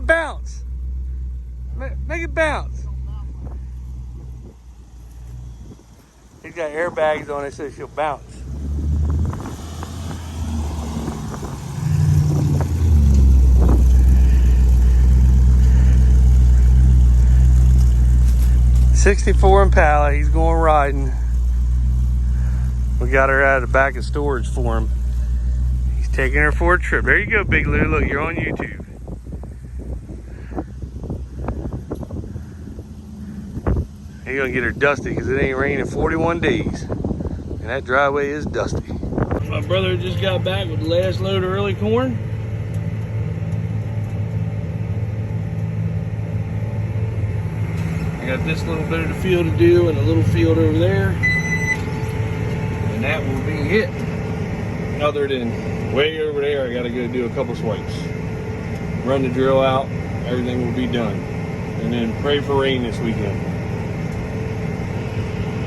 it bounce. Make it bounce. He's got airbags on it so she'll bounce. '64 Impala, he's going riding. We got her out of the back of storage for him. He's taking her for a trip. There you go, Big Lou. Look, you're on YouTube. He's gonna get her dusty because it ain't raining 41 days. And that driveway is dusty. My brother just got back with the last load of early corn. I got this little bit of the field to do and a little field over there. And that will be it. Other than way over there, I gotta go do a couple swipes. Run the drill out, everything will be done. And then pray for rain this weekend.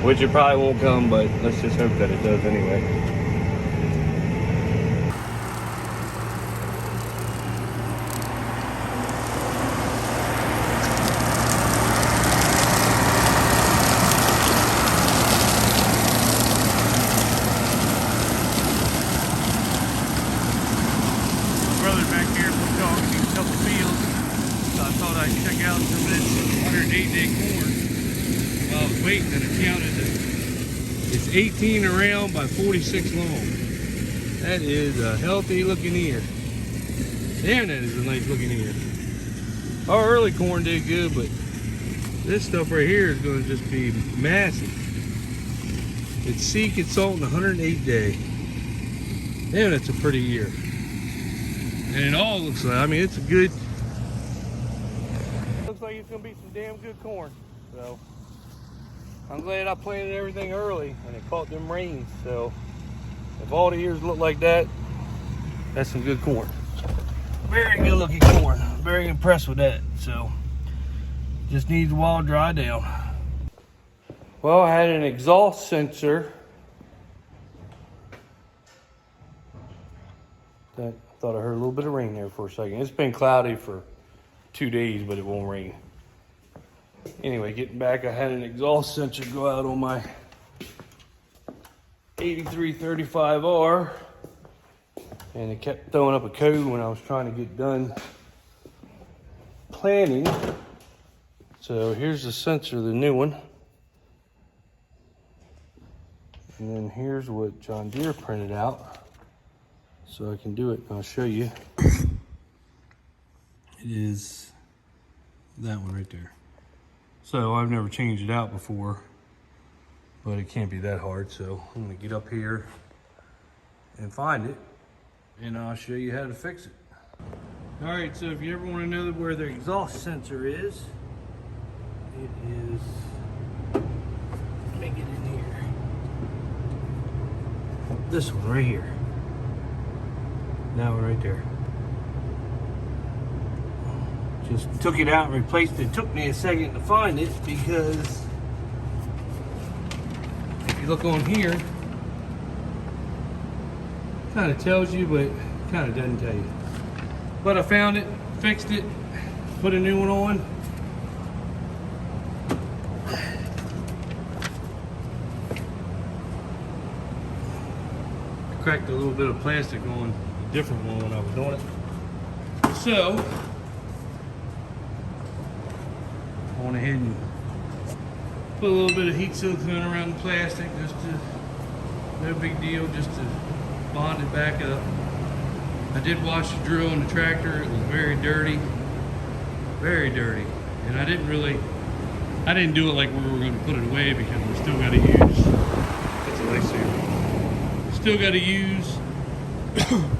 Which it probably won't come, but let's just hope that it does anyway. Back here, we're talking a couple fields, so I thought I'd check out some of this 108-day corn while I was waiting, and I counted it. It's 18 around by 46 long. That is a healthy looking ear. Damn, that is a nice looking ear. Our early corn did good, but this stuff right here is going to just be massive. It's seek, it's salt, and 108 day. Damn, that's a pretty ear. And it all looks like, I mean, it's a good, looks like it's gonna be some damn good corn. So I'm glad I planted everything early and it caught them rains. So if all the ears look like that, that's some good corn. Very good looking corn. I'm very impressed with that. So just needs a while to dry down. Well, I had an exhaust sensor that thought I heard a little bit of rain there for a second. It's been cloudy for 2 days, but it won't rain. Anyway, getting back, I had an exhaust sensor go out on my 8335R, and it kept throwing up a code when I was trying to get done planning. So here's the sensor, the new one. And then here's what John Deere printed out. So I can do it, I'll show you. It is that one right there. So I've never changed it out before, but it can't be that hard. So I'm gonna get up here and find it, and I'll show you how to fix it. All right, so if you ever wanna know where the exhaust sensor is, it is, let me get in here. This one right here. That one right there. Just took it out and replaced it. It took me a second to find it because if you look on here, it kind of tells you, but kind of doesn't tell you. But I found it, fixed it, put a new one on. I cracked a little bit of plastic on different one when I was doing it. So I went ahead and put a little bit of heat silicone around the plastic, just to, no big deal, just to bond it back up. I did wash the drill in the tractor. It was very dirty, and I didn't do it like we were going to put it away because we still got to use, that's a lifesaver, still got to use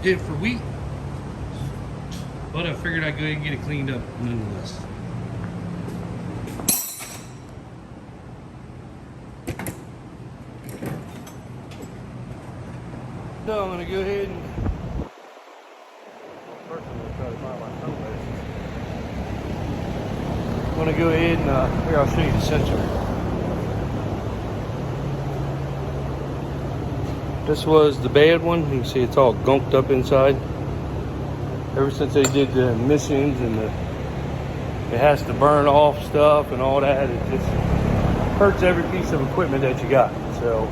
it for wheat, but I figured I'd go ahead and get it cleaned up nonetheless. So I'm going to go ahead and first I'm going to try to find my sunglasses. I'm going to go ahead and here, I'll show you the sensor. This was the bad one. You can see it's all gunked up inside. Ever since they did the emissions and the it has to burn off stuff and all that. It just hurts every piece of equipment that you got. So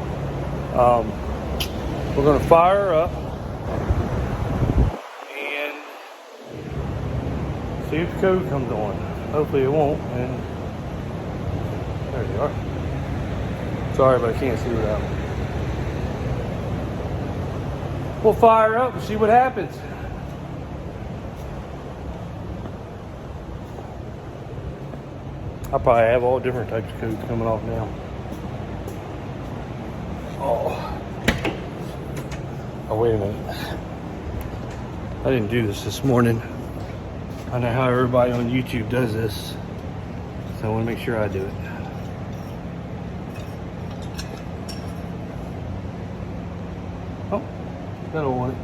we're going to fire her up and see if the code comes on. Hopefully it won't. And there you are. Sorry, but I can't see without. We'll fire up and see what happens. I probably have all different types of codes coming off now. Oh, wait a minute. I didn't do this morning. I know how everybody on YouTube does this, so I want to make sure I do it. Oh, that'll want it.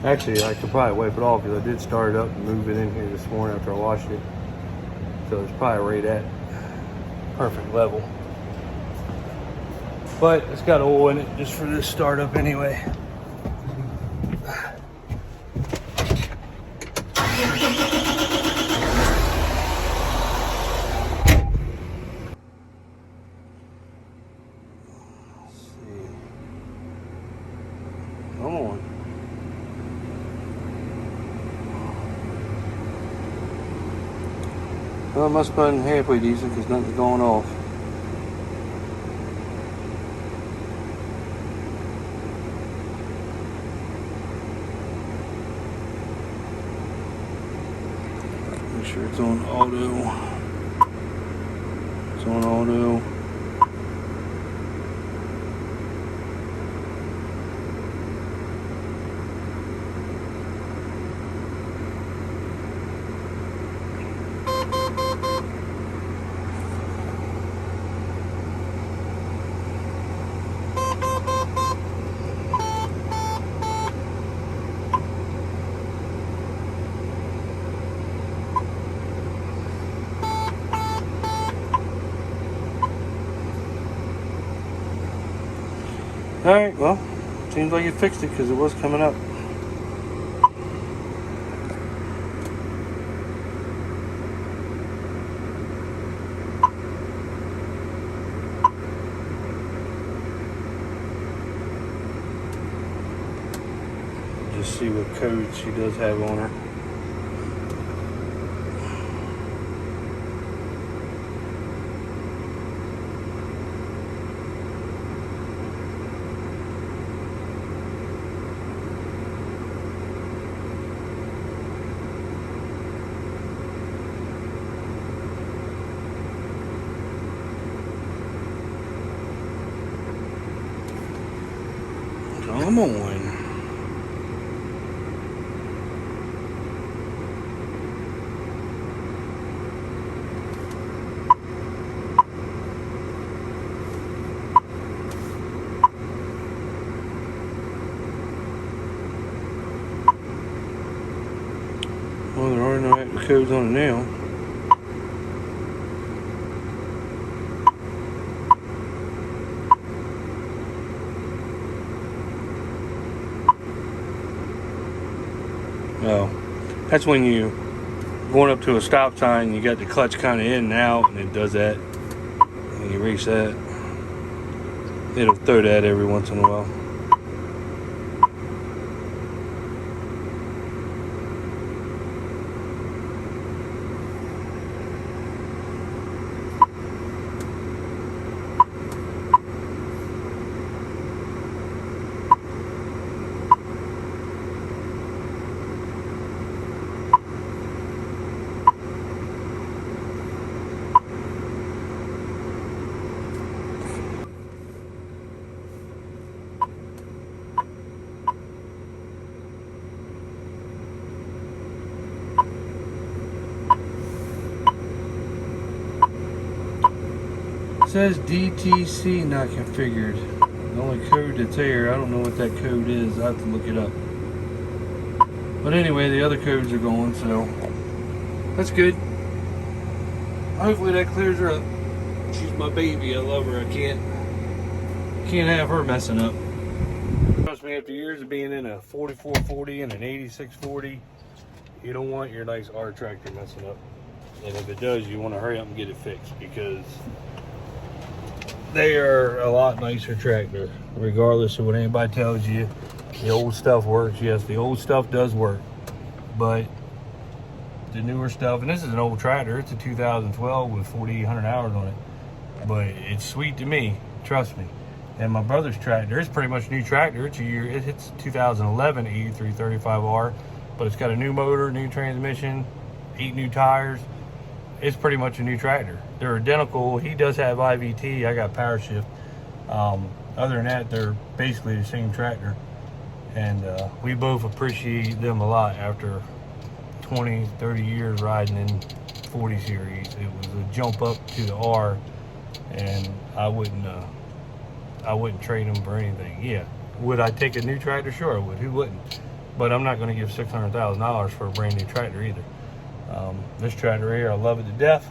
Actually, I could probably wipe it off because I did start it up and move it in here this morning after I washed it. So it's probably right at perfect level. But it's got oil in it just for this startup anyway. Come on. Well, it must have been halfway decent because nothing's going off. Make sure it's on auto. It's on auto. Alright, well, seems like it fixed it because it was coming up. Just see what code she does have on her. Come on. Well, there are no active codes on it now. Oh, that's when you going up to a stop sign, you got the clutch kind of in and out, and it does that. And you reset. It'll throw that every once in a while. It says DTC not configured. The only code that's there, I don't know what that code is. I have to look it up. But anyway, the other codes are going, so that's good. Hopefully that clears her up. She's my baby. I love her. I can't have her messing up. Trust me, after years of being in a 4440 and an 8640, You don't want your nice R tractor messing up. And if it does, you want to hurry up and get it fixed, because they are a lot nicer tractor, regardless of what anybody tells you. The old stuff works. Yes, the old stuff does work, but the newer stuff, and this is an old tractor, it's a 2012 with 4,800 hours on it, but it's sweet to me, trust me. And my brother's tractor, it's pretty much a new tractor. It's 2011 8335R, but it's got a new motor, new transmission, 8 new tires. It's pretty much a new tractor. They're identical. He does have IVT, I got power shift. Other than that, they're basically the same tractor. And we both appreciate them a lot after 20, 30 years riding in 40 series. It was a jump up to the R, and I wouldn't trade them for anything. Yeah, would I take a new tractor? Sure I would. Who wouldn't? But I'm not going to give $600,000 for a brand new tractor either. This tractor here, I love it to death,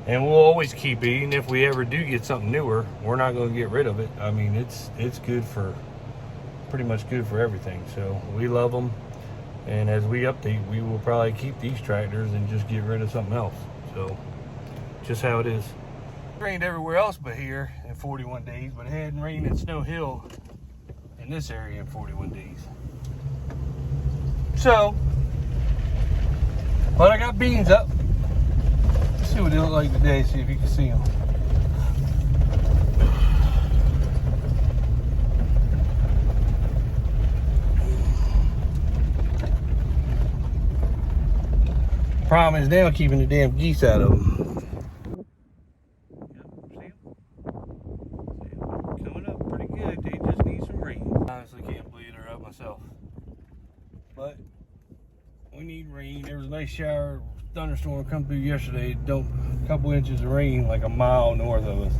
and we'll always keep it. Even if we ever do get something newer, we're not going to get rid of it. I mean, it's good for, pretty much good for everything. So we love them, and as we update, we will probably keep these tractors and just get rid of something else. So just how it is. It rained everywhere else but here in 41 days, but it hadn't rained at Snow Hill in this area in 41 days. So, but I got beans up. Let's see what they look like today, see if you can see them. Problem is now keeping the damn geese out of them. Yep, see them? Coming up pretty good. They just need some rain. Honestly, can't believe they're up myself. But we need rain. There was a nice shower, thunderstorm come through yesterday. Dumped a couple inches of rain like a mile north of us.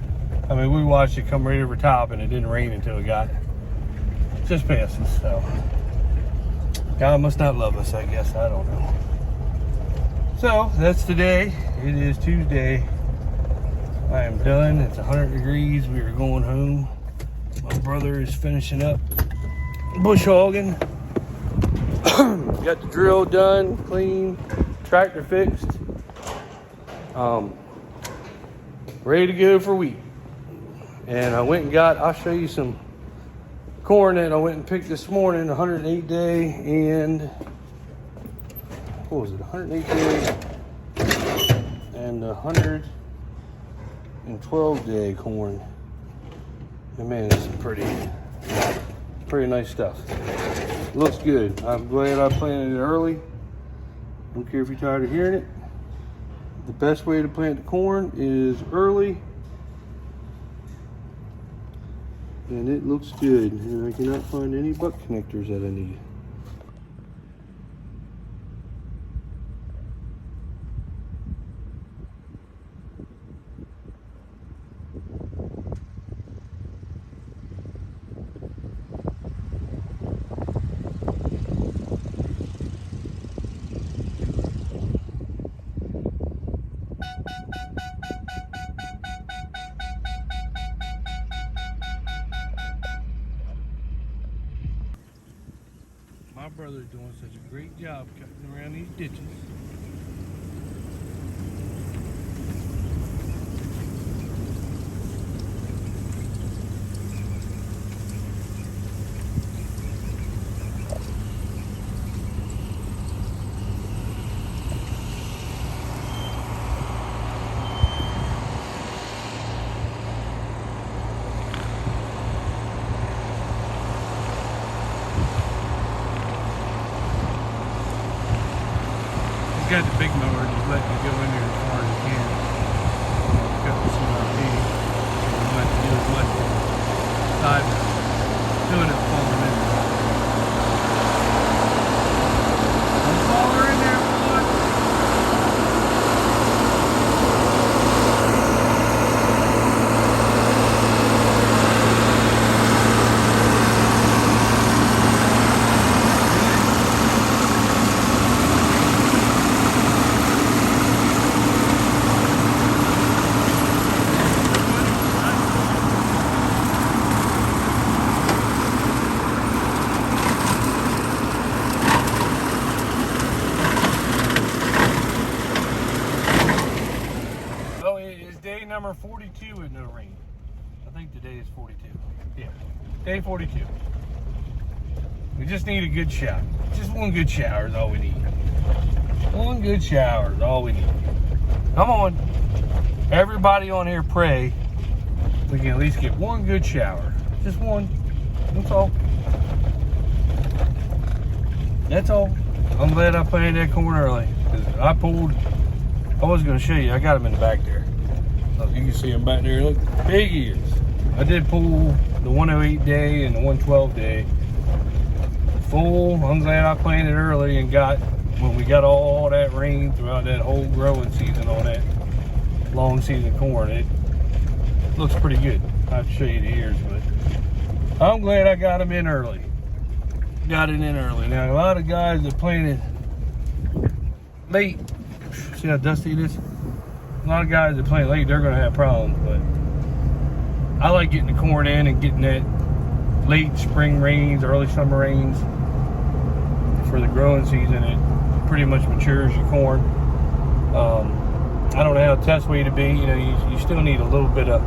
I mean, we watched it come right over top, and it didn't rain until it got just past us. So God must not love us, I guess. I don't know. So that's today. It is Tuesday. I am done. It's 100 degrees. We are going home. My brother is finishing up bush hogging. Got the drill done, clean, tractor fixed. Ready to go for wheat. And I went and got, I'll show you some corn that I went and picked this morning, 108 day and what was it, 108 day and 112 day corn. And man, this is pretty nice stuff. Looks good. I'm glad I planted it early. Don't care if you're tired of hearing it. The best way to plant the corn is early. And it looks good. And I cannot find any butt connectors that I need. My brother's doing such a great job cutting around these ditches. Got the big mower, just letting it go in there as far as it can. Cut the CRP. We don't have to do as much side doing it falling in. Don't fall her in there, boy. number 42 with no rain. I think today is 42. Yeah, day 42. We just need a good shower. Just one good shower is all we need. One good shower is all we need. Come on. Everybody on here pray we can at least get one good shower. Just one. That's all. That's all. I'm glad I planted that corn early. I was going to show you. I got them in the back there. Look, you can see them back there. Look, big ears. I did pull the 108 day and the 112 day. Full. I'm glad I planted early and when we got all that rain throughout that whole growing season on that long season corn, it looks pretty good. I'll show you the ears, but I'm glad I got them in early. Got it in early. Now, a lot of guys that planted late, see how dusty it is? A lot of guys that plant late, they're going to have problems, but I like getting the corn in and getting that late spring rains, early summer rains for the growing season. It pretty much matures your corn. I don't know how test weight to be. You know, you still need a little bit of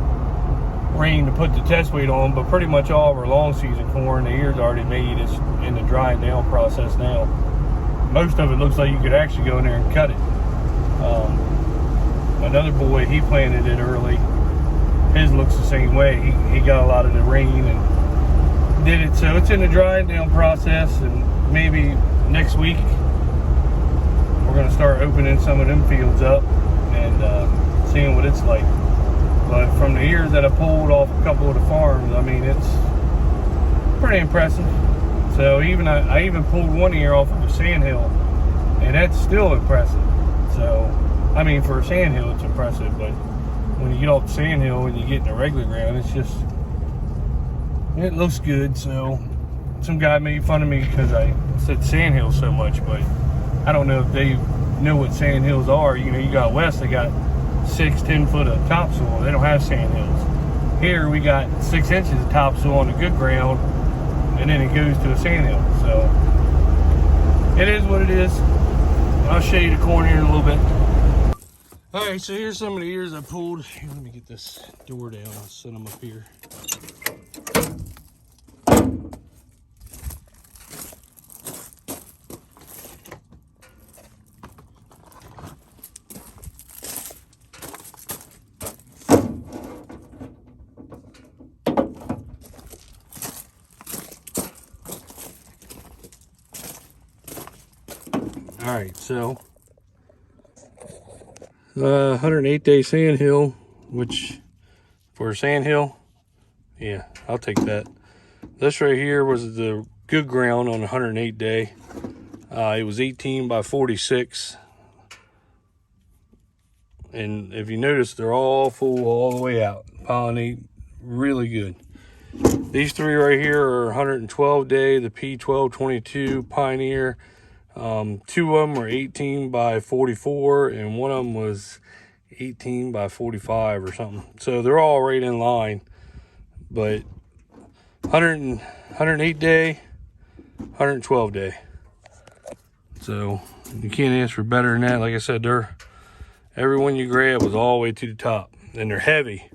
rain to put the test weight on, but pretty much all of our long season corn, the ears already made. It's in the drying down process now. Most of it looks like you could actually go in there and cut it. Another boy, he planted it early. His looks the same way. He got a lot of the rain and did it. So it's in the drying down process, and maybe next week we're going to start opening some of them fields up and seeing what it's like. But from the ears that I pulled off a couple of the farms, I mean, it's pretty impressive. So I even pulled one ear off of a sandhill, and that's still impressive. So, I mean, for a sandhill, it's impressive, but when you get off the sandhill and you get in the regular ground, it looks good. So, some guy made fun of me because I said sandhill so much, but I don't know if they know what sandhills are. You know, you got west, they got 6-10 foot of topsoil. They don't have sandhills. Here we got 6 inches of topsoil on the good ground, and then it goes to a sandhill. So it is what it is. I'll show you the corn here in a little bit. All right, so here's some of the ears I pulled. Here, let me get this door down. I'll set them up here. All right, so 108 day sandhill, which for a sandhill, yeah, I'll take that. This right here was the good ground on 108 day. It was 18 by 46, and if you notice, they're all full all the way out. Pollinate really good. These three right here are 112 day, the P1222 Pioneer. 2 of them were 18 by 44, and one of them was 18 by 45 or something. So they're all right in line, but 108 day, 112 day. So you can't ask for better than that. Like I said, every one you grab was all the way to the top, and they're heavy.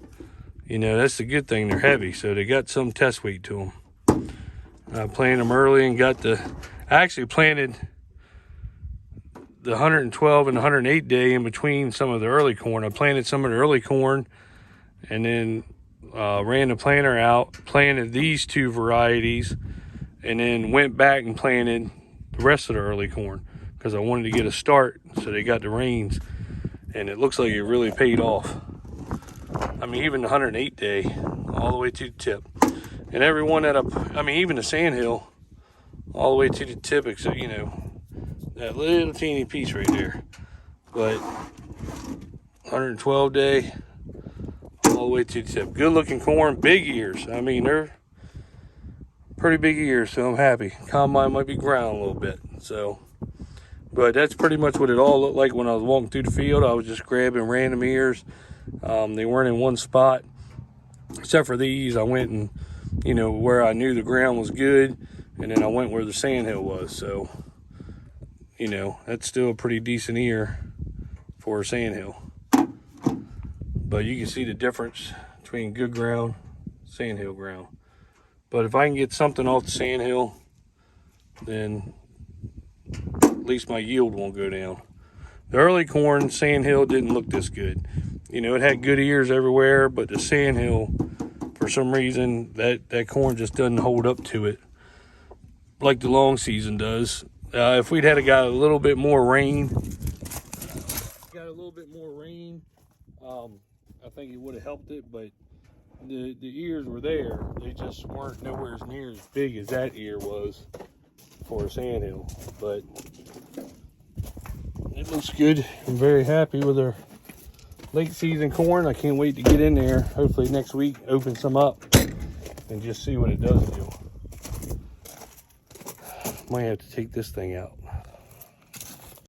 You know, that's the good thing. They're heavy, so they got some test weight to them. I planted them early and I actually planted the 112 and 108 day in between some of the early corn. I planted some of the early corn and then ran the planter out, planted these two varieties, and then went back and planted the rest of the early corn because I wanted to get a start so they got the rains, and it looks like it really paid off. I mean, even the 108 day all the way to the tip, and every one that I mean, even the sandhill all the way to the tip, except, you know, that little teeny piece right there. But 112 day all the way to the tip. Good looking corn, big ears. I mean, they're pretty big ears, so I'm happy. Combine might be ground a little bit. So, but that's pretty much what it all looked like when I was walking through the field. I was just grabbing random ears. They weren't in one spot, except for these. I went and, you know, where I knew the ground was good, and then I went where the sandhill was. So, you know, that's still a pretty decent ear for a sandhill. But you can see the difference between good ground, sandhill ground. But if I can get something off the sandhill, then at least my yield won't go down. The early corn, sandhill didn't look this good. You know, it had good ears everywhere, but the sandhill, for some reason, that corn just doesn't hold up to it like the long season does. If we'd had got a little bit more rain, I think it would have helped it, but the ears were there. They just weren't nowhere near as big as that ear was for a sandhill. But it looks good. I'm very happy with our late season corn. I can't wait to get in there. Hopefully next week, open some up and just see what it does do. Might have to take this thing out.